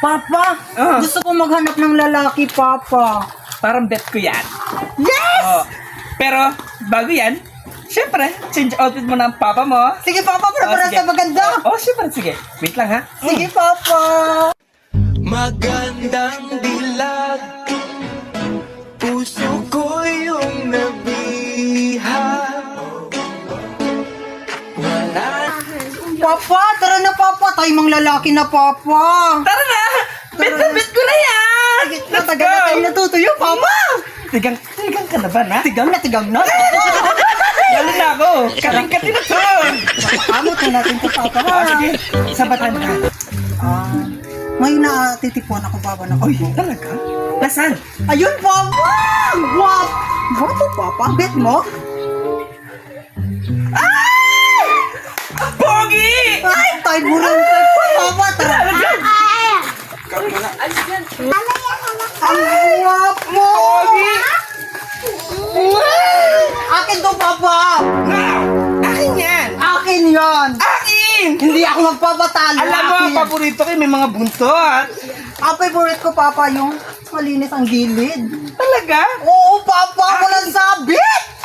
Papa, gusto ko maghanap ng lalaki, Papa. Parang bet ko yan. Yes! Oh. Pero, bago yan, syempre, change outfit mo ng papa mo. Sige, Papa, para sige. sa maganda. Syempre, sige. Wait lang, ha? Sige, Papa. Magandang dilag, puso ko yung nabiha. Wala. Papa, tara na, Papa. Tayo mang lalaki na, Papa. Tara na! Bet na bet ko na yan! Sige, matagal na tayo natutuyo, Papa. Tigang ka na ba, na? Tigang na. Lalo na ako! Kating-kating na to! Kamot na natin ito, Papa. Sige, sabatan ka. May natitipuan ako, Papa, na Uy, pagbo. talaga? Nasaan? Ayun, Papa! Wow! Wato, Papa. Bet mo? Ang pogi! Ay, tayo mo lang tayo, Papa. Tara. Ang guwap mo! Pogi! Akin to, Papa! Wow! Akin yan! Akin yan! Akin! Hindi ako magpapatalo. Alam mo, ang Akin. paborito ko yung may mga buntot. Ang favorite ko, Papa, yung malinis ang gilid. Talaga? Oo, Papa! Ako lang sabi!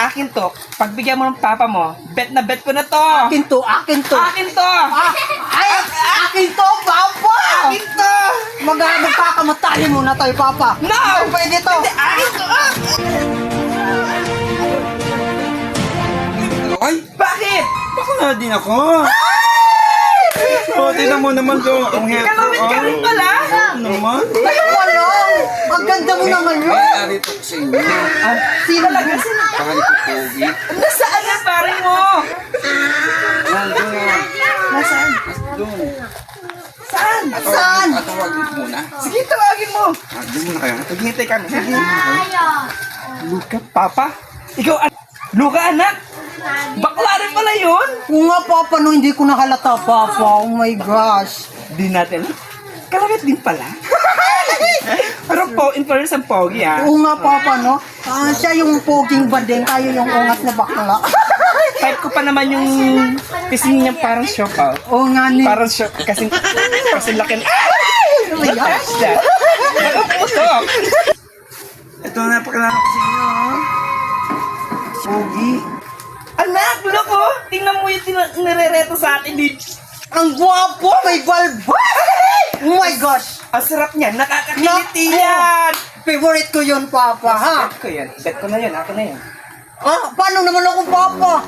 Akin to. Pagbigyan mo ng papa mo, bet na bet ko na to. Akin to, akin to. Akin to! Akin to, Papa! Akin to! Magkakamatayin muna tayo, Papa. No! Pwede to. Akin to! Ay, Bakit? baka nga din ako. O, tignan mo naman doon. Ang hair ko. Kalawit ka rin pala? Naman. Ay, wala. Ang ganda mo naman yun. Ay, narito ko sa inyo. Sino talaga? Baka ni Pogi. Nasaan na pare mo? Nandun nga. Nasaan? Doon. Saan? Saan? Atawagin ko muna. Sige, tawagin mo. Doon muna kayo. Maghihintay kami. Sige. Luka, papa? Ikaw, Luka, anak? Bakla rin pala yun? Oo nga, Papa, no, hindi ko nakalata, Papa. Oh my gosh. Di natin. Kalagat din pala. Pero in fairness ang pogi, ha? Oo nga, Papa, no? Siya yung poging badeng, tayo yung ungas na bakla. Type ko pa naman yung pising niya parang siopaw. Oo nga, ni. Parang siopaw. Kasi laki na. Oh my gosh. Nakaputok. Ito na pakilala ko sa inyo. Pogi. Anak, look oh. Tingnan mo yung nirereto sa atin dito. Ang gwapo, may balba. Oh my gosh. Ang sarap niya. Nakakakiliti yan. Favorite ko yun, Papa, ha? Bet ko yan. Bet ko na yan. Ako na yan. Paano naman ako, Papa?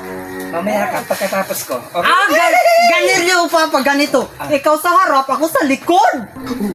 Mamaya ka, pagkatapos ko. Okay? Ganito, Papa, ganito. Ikaw sa harap, ako sa likod.